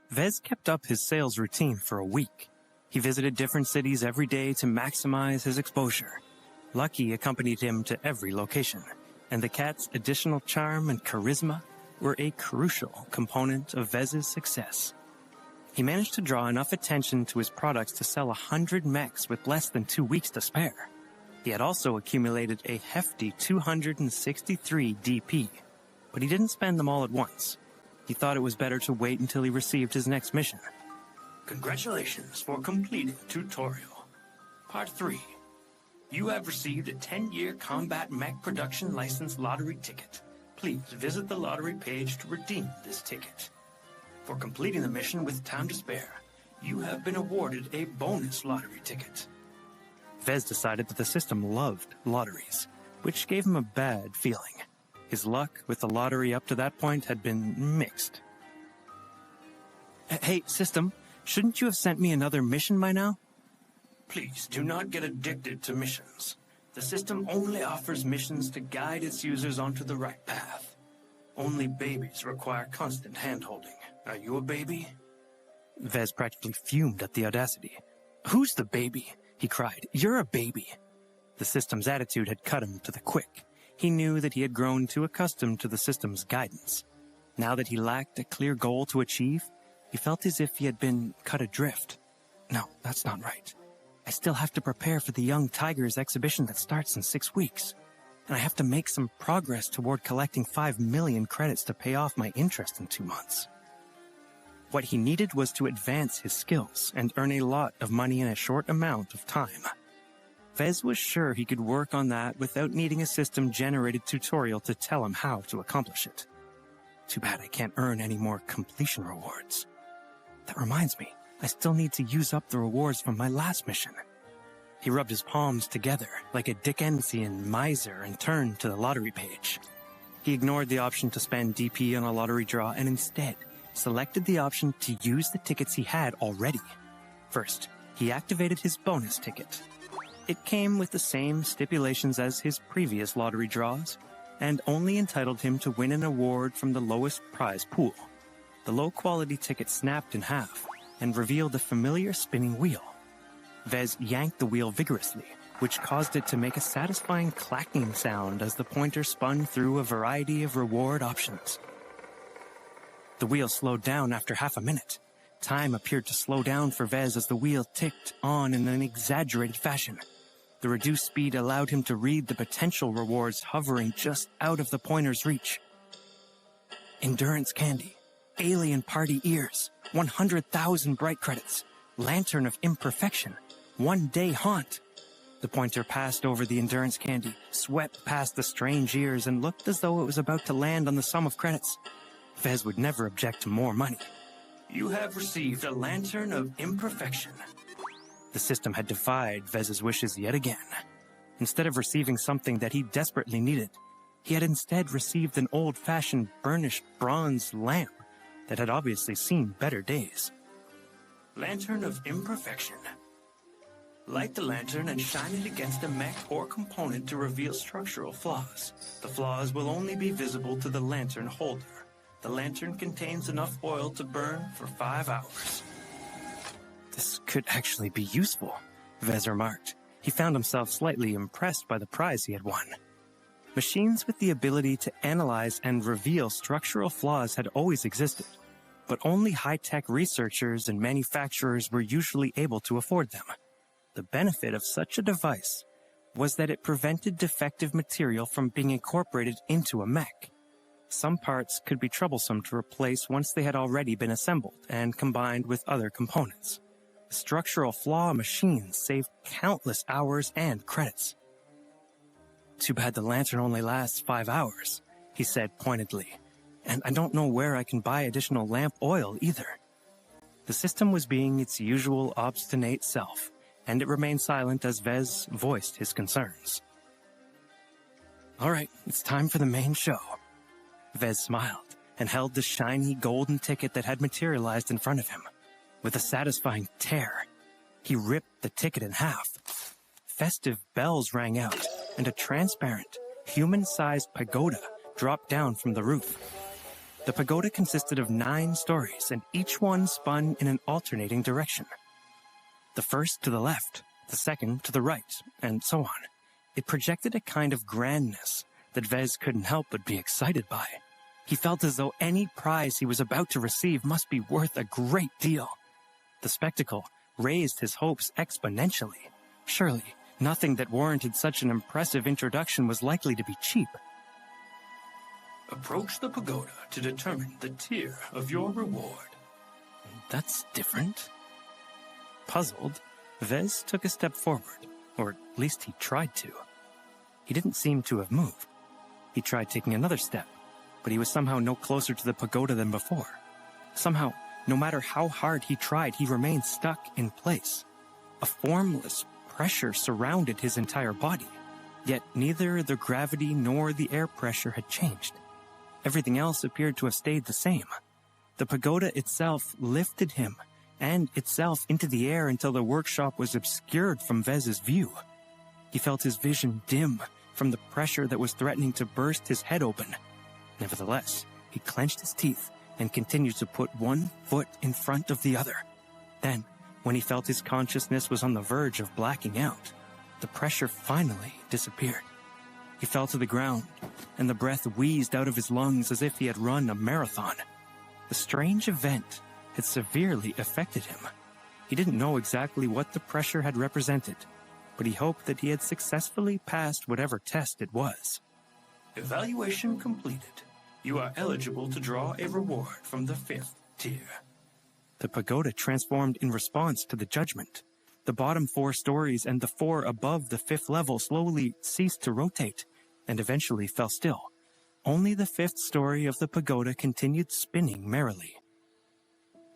Vez kept up his sales routine for a week. He visited different cities every day to maximize his exposure. Lucky accompanied him to every location, and the cat's additional charm and charisma were a crucial component of Vez's success. He managed to draw enough attention to his products to sell 100 mechs with less than 2 weeks to spare. He had also accumulated a hefty 263 DP, but he didn't spend them all at once. He thought it was better to wait until he received his next mission. Congratulations for completing tutorial. Part 3. You have received a 10-year combat mech production license lottery ticket. Please visit the lottery page to redeem this ticket. For completing the mission with time to spare, you have been awarded a bonus lottery ticket. Vez decided that the system loved lotteries, which gave him a bad feeling. His luck with the lottery up to that point had been mixed. Hey, system, shouldn't you have sent me another mission by now? Please do not get addicted to missions. The system only offers missions to guide its users onto the right path. Only babies require constant hand-holding. Are you a baby? Vez practically fumed at the audacity. Who's the baby? He cried. You're a baby. The system's attitude had cut him to the quick. He knew that he had grown too accustomed to the system's guidance. Now that he lacked a clear goal to achieve, he felt as if he had been cut adrift. No, that's not right. I still have to prepare for the Young Tigers exhibition that starts in 6 weeks. And I have to make some progress toward collecting 5 million credits to pay off my interest in 2 months. What he needed was to advance his skills and earn a lot of money in a short amount of time. Vez was sure he could work on that without needing a system-generated tutorial to tell him how to accomplish it. Too bad I can't earn any more completion rewards. That reminds me, I still need to use up the rewards from my last mission. He rubbed his palms together like a Dickensian miser and turned to the lottery page. He ignored the option to spend DP on a lottery draw and instead selected the option to use the tickets he had already. First, he activated his bonus ticket. It came with the same stipulations as his previous lottery draws, and only entitled him to win an award from the lowest prize pool. The low-quality ticket snapped in half and revealed a familiar spinning wheel. Vez yanked the wheel vigorously, which caused it to make a satisfying clacking sound as the pointer spun through a variety of reward options. The wheel slowed down after half a minute. Time appeared to slow down for Vez as the wheel ticked on in an exaggerated fashion. The reduced speed allowed him to read the potential rewards hovering just out of the pointer's reach. Endurance candy, alien party ears, 100,000 bright credits, lantern of imperfection, 1-day haunt. The pointer passed over the endurance candy, swept past the strange ears, and looked as though it was about to land on the sum of credits. Vez would never object to more money. You have received a lantern of imperfection. The system had defied Vez's wishes yet again. Instead of receiving something that he desperately needed, he had instead received an old-fashioned burnished bronze lamp that had obviously seen better days. Lantern of imperfection. Light the lantern and shine it against a mech or component to reveal structural flaws. The flaws will only be visible to the lantern holder. The lantern contains enough oil to burn for 5 hours. This could actually be useful, Vez remarked. He found himself slightly impressed by the prize he had won. Machines with the ability to analyze and reveal structural flaws had always existed, but only high-tech researchers and manufacturers were usually able to afford them. The benefit of such a device was that it prevented defective material from being incorporated into a mech. Some parts could be troublesome to replace once they had already been assembled and combined with other components. Structural flaw machines saved countless hours and credits. Too bad the lantern only lasts 5 hours, he said pointedly, and I don't know where I can buy additional lamp oil either. The system was being its usual obstinate self, and it remained silent as Vez voiced his concerns. All right, it's time for the main show. Vez smiled and held the shiny golden ticket that had materialized in front of him. With a satisfying tear, he ripped the ticket in half. Festive bells rang out, and a transparent, human-sized pagoda dropped down from the roof. The pagoda consisted of 9 stories, and each one spun in an alternating direction. The first to the left, the second to the right, and so on. It projected a kind of grandness that Vez couldn't help but be excited by. He felt as though any prize he was about to receive must be worth a great deal. The spectacle raised his hopes exponentially. Surely, nothing that warranted such an impressive introduction was likely to be cheap. Approach the pagoda to determine the tier of your reward. That's different. Puzzled, Vez took a step forward, or at least he tried to. He didn't seem to have moved. He tried taking another step, but he was somehow no closer to the pagoda than before. Somehow, no matter how hard he tried, he remained stuck in place. A formless pressure surrounded his entire body, yet neither the gravity nor the air pressure had changed. Everything else appeared to have stayed the same. The pagoda itself lifted him and itself into the air until the workshop was obscured from Vez's view. He felt his vision dim from the pressure that was threatening to burst his head open. Nevertheless, he clenched his teeth and continued to put one foot in front of the other. Then, when he felt his consciousness was on the verge of blacking out, the pressure finally disappeared. He fell to the ground, and the breath wheezed out of his lungs as if he had run a marathon. The strange event had severely affected him. He didn't know exactly what the pressure had represented, but he hoped that he had successfully passed whatever test it was. Evaluation completed. You are eligible to draw a reward from the 5th tier. The pagoda transformed in response to the judgment. The bottom 4 stories and the 4 above the 5th level slowly ceased to rotate and eventually fell still. Only the 5th story of the pagoda continued spinning merrily.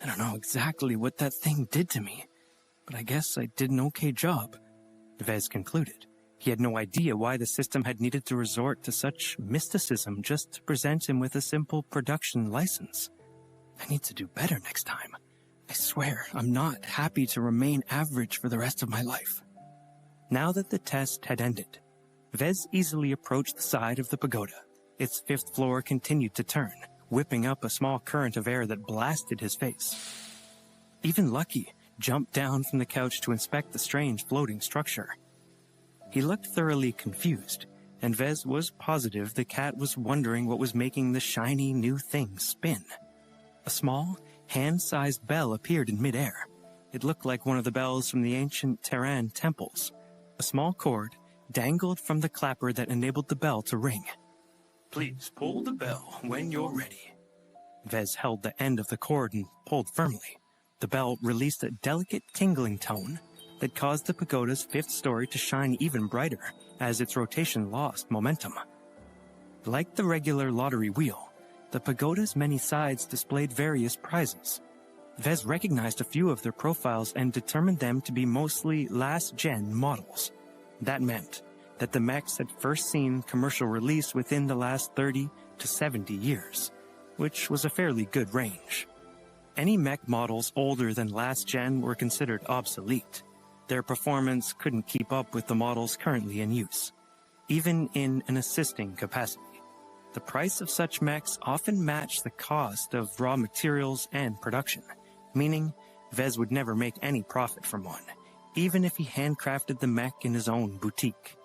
I don't know exactly what that thing did to me, but I guess I did an okay job, Vez concluded. He had no idea why the system had needed to resort to such mysticism just to present him with a simple production license. I need to do better next time. I swear, I'm not happy to remain average for the rest of my life. Now that the test had ended, Vez easily approached the side of the pagoda. Its 5th floor continued to turn, whipping up a small current of air that blasted his face. Even Lucky jumped down from the couch to inspect the strange floating structure. He looked thoroughly confused, and Vez was positive the cat was wondering what was making the shiny new thing spin. A small, hand-sized bell appeared in midair. It looked like one of the bells from the ancient Terran temples. A small cord dangled from the clapper that enabled the bell to ring. Please pull the bell when you're ready. Vez held the end of the cord and pulled firmly. The bell released a delicate tingling tone that caused the pagoda's 5th story to shine even brighter as its rotation lost momentum. Like the regular lottery wheel, the pagoda's many sides displayed various prizes. Vez recognized a few of their profiles and determined them to be mostly last-gen models. That meant that the mechs had first seen commercial release within the last 30 to 70 years, which was a fairly good range. Any mech models older than last gen were considered obsolete. Their performance couldn't keep up with the models currently in use, even in an assisting capacity. The price of such mechs often matched the cost of raw materials and production, meaning Vez would never make any profit from one, even if he handcrafted the mech in his own boutique.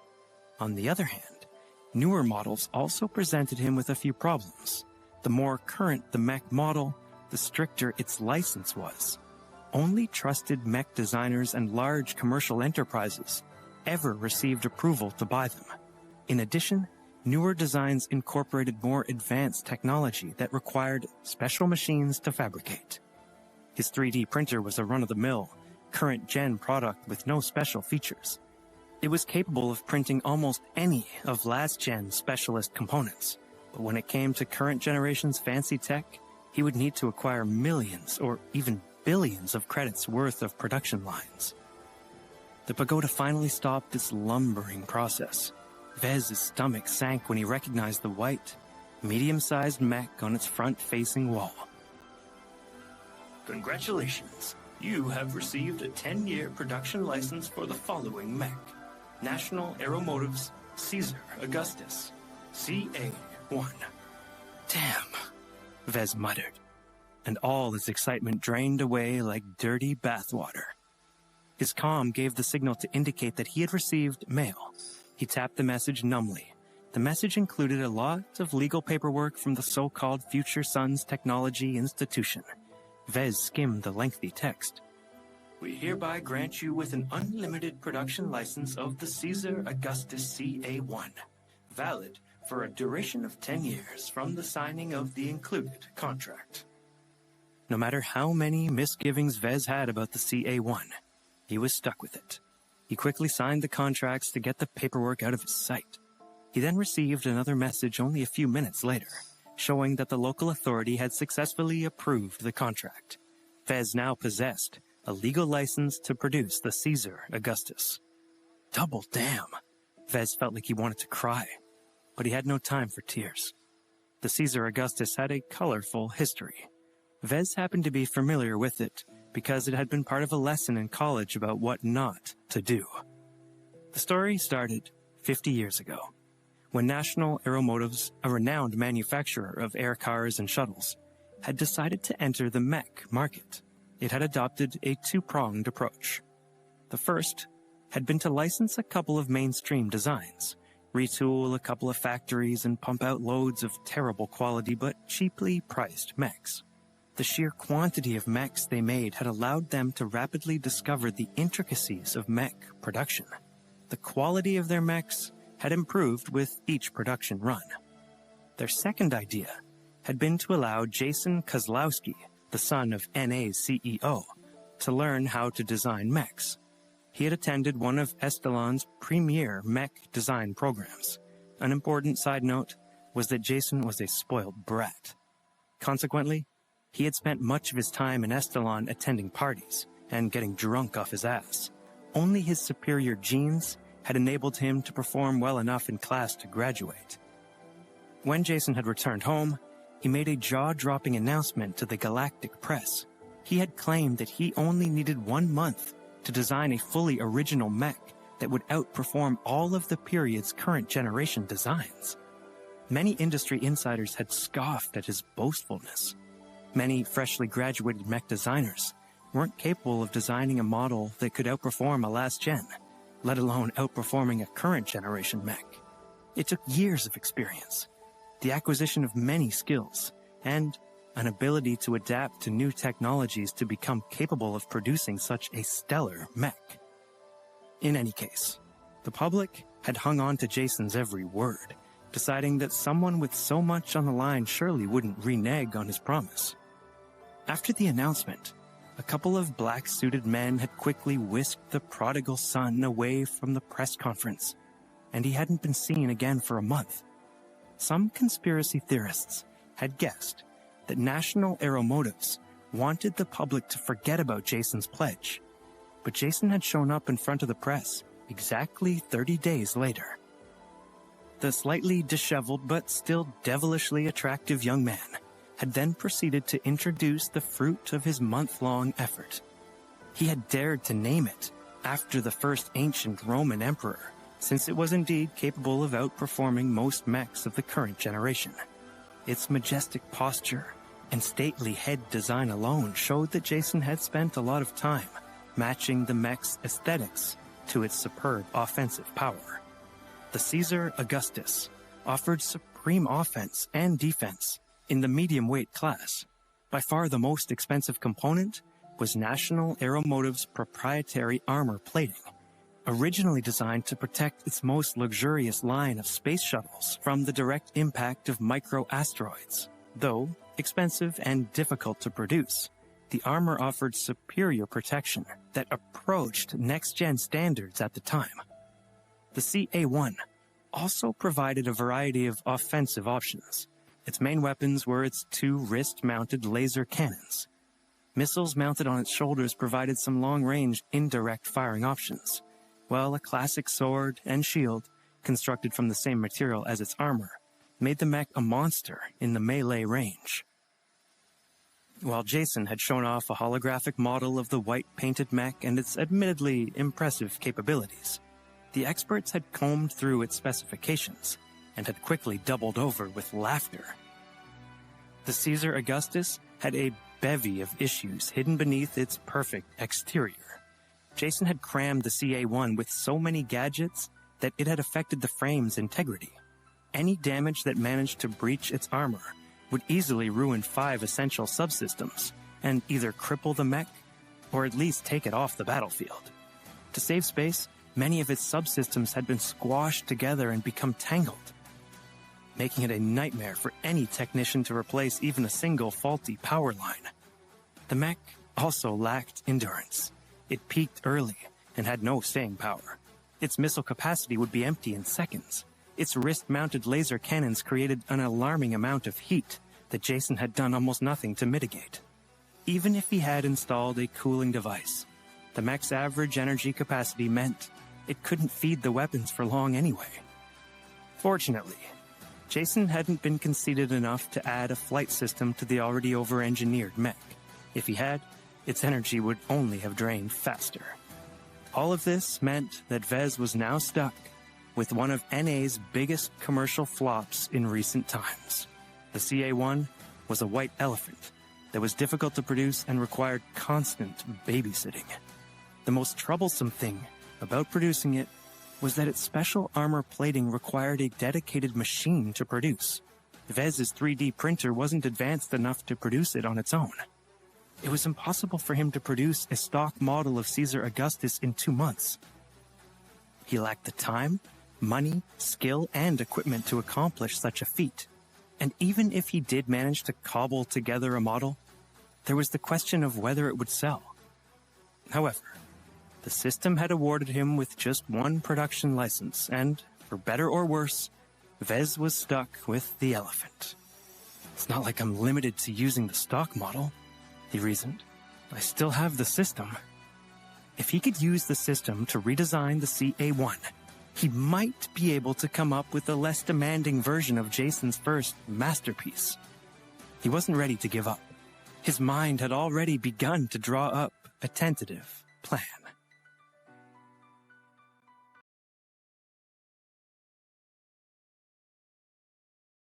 On the other hand, newer models also presented him with a few problems. The more current the mech model, the stricter its license was. Only trusted mech designers and large commercial enterprises ever received approval to buy them. In addition, newer designs incorporated more advanced technology that required special machines to fabricate. His 3D printer was a run-of-the-mill, current-gen product with no special features. It was capable of printing almost any of last-gen specialist components, but when it came to current generation's fancy tech, he would need to acquire millions or even billions of credits worth of production lines. The pagoda finally stopped its lumbering process. Vez's stomach sank when he recognized the white, medium-sized mech on its front-facing wall. Congratulations. You have received a 10-year production license for the following mech. National Aeromotives Caesar Augustus CA1. Damn. Vez muttered, and all his excitement drained away like dirty bathwater. His comm gave the signal to indicate that he had received mail. He tapped the message numbly. The message included a lot of legal paperwork from the so-called Future Sons Technology Institution. Vez skimmed the lengthy text. We hereby grant you with an unlimited production license of the Caesar Augustus CA1, valid for a duration of 10 years from the signing of the included contract. No matter how many misgivings Vez had about the CA1, he was stuck with it. He quickly signed the contracts to get the paperwork out of his sight. He then received another message only a few minutes later, showing that the local authority had successfully approved the contract. Vez now possessed a legal license to produce the Caesar Augustus. Double damn! Vez felt like he wanted to cry, but he had no time for tears. The Caesar Augustus had a colorful history. Vez happened to be familiar with it because it had been part of a lesson in college about what not to do. The story started 50 years ago, when National Aeromotives, a renowned manufacturer of air cars and shuttles, had decided to enter the mech market. It had adopted a two-pronged approach. The first had been to license a couple of mainstream designs, retool a couple of factories, and pump out loads of terrible quality but cheaply priced mechs. The sheer quantity of mechs they made had allowed them to rapidly discover the intricacies of mech production. The quality of their mechs had improved with each production run. Their second idea had been to allow Jason Kozlowski, the son of NA's CEO, to learn how to design mechs. He had attended one of Estelon's premier mech design programs. An important side note was that Jason was a spoiled brat. Consequently, he had spent much of his time in Estelon attending parties and getting drunk off his ass. Only his superior genes had enabled him to perform well enough in class to graduate. When Jason had returned home, he made a jaw-dropping announcement to the galactic press. He had claimed that he only needed 1 month to design a fully original mech that would outperform all of the period's current generation designs. Many industry insiders had scoffed at his boastfulness. Many freshly graduated mech designers weren't capable of designing a model that could outperform a last gen, let alone outperforming a current generation mech. It took years of experience, the acquisition of many skills, and an ability to adapt to new technologies to become capable of producing such a stellar mech. In any case, the public had hung on to Jason's every word, deciding that someone with so much on the line surely wouldn't renege on his promise. After the announcement, a couple of black-suited men had quickly whisked the prodigal son away from the press conference, and he hadn't been seen again for a month. Some conspiracy theorists had guessed that National Aeromotives wanted the public to forget about Jason's pledge, but Jason had shown up in front of the press exactly 30 days later. The slightly disheveled but still devilishly attractive young man had then proceeded to introduce the fruit of his month-long effort. He had dared to name it after the first ancient Roman emperor, since it was indeed capable of outperforming most mechs of the current generation. Its majestic posture and stately head design alone showed that Jason had spent a lot of time matching the mech's aesthetics to its superb offensive power. The Caesar Augustus offered supreme offense and defense in the medium-weight class. By far the most expensive component was National Aeromotives' proprietary armor plating, originally designed to protect its most luxurious line of space shuttles from the direct impact of micro-asteroids. Though expensive and difficult to produce, the armor offered superior protection that approached next-gen standards at the time. The CA1 also provided a variety of offensive options. Its main weapons were its 2 wrist-mounted laser cannons. Missiles mounted on its shoulders provided some long-range indirect firing options, while a classic sword and shield, constructed from the same material as its armor, made the mech a monster in the melee range. While Jason had shown off a holographic model of the white-painted mech and its admittedly impressive capabilities, the experts had combed through its specifications and had quickly doubled over with laughter. The Caesar Augustus had a bevy of issues hidden beneath its perfect exterior. Jason had crammed the CA1 with so many gadgets that it had affected the frame's integrity. Any damage that managed to breach its armor would easily ruin 5 essential subsystems and either cripple the mech or at least take it off the battlefield. To save space, many of its subsystems had been squashed together and become tangled, making it a nightmare for any technician to replace even a single faulty power line. The mech also lacked endurance. It peaked early and had no staying power. Its missile capacity would be empty in seconds. Its wrist-mounted laser cannons created an alarming amount of heat that Jason had done almost nothing to mitigate. Even if he had installed a cooling device, the mech's average energy capacity meant it couldn't feed the weapons for long anyway. Fortunately, Jason hadn't been conceited enough to add a flight system to the already over-engineered mech. If he had, its energy would only have drained faster. All of this meant that Vez was now stuck with one of NA's biggest commercial flops in recent times. The CA1 was a white elephant that was difficult to produce and required constant babysitting. The most troublesome thing about producing it was that its special armor plating required a dedicated machine to produce. Vez's 3D printer wasn't advanced enough to produce it on its own. It was impossible for him to produce a stock model of Caesar Augustus in 2 months. He lacked the time, money, skill, and equipment to accomplish such a feat. And even if he did manage to cobble together a model, there was the question of whether it would sell. However, the system had awarded him with just 1 production license, and, for better or worse, Vez was stuck with the elephant. "It's not like I'm limited to using the stock model," he reasoned. "I still have the system." If he could use the system to redesign the CA1, he might be able to come up with a less demanding version of Jason's first masterpiece. He wasn't ready to give up. His mind had already begun to draw up a tentative plan.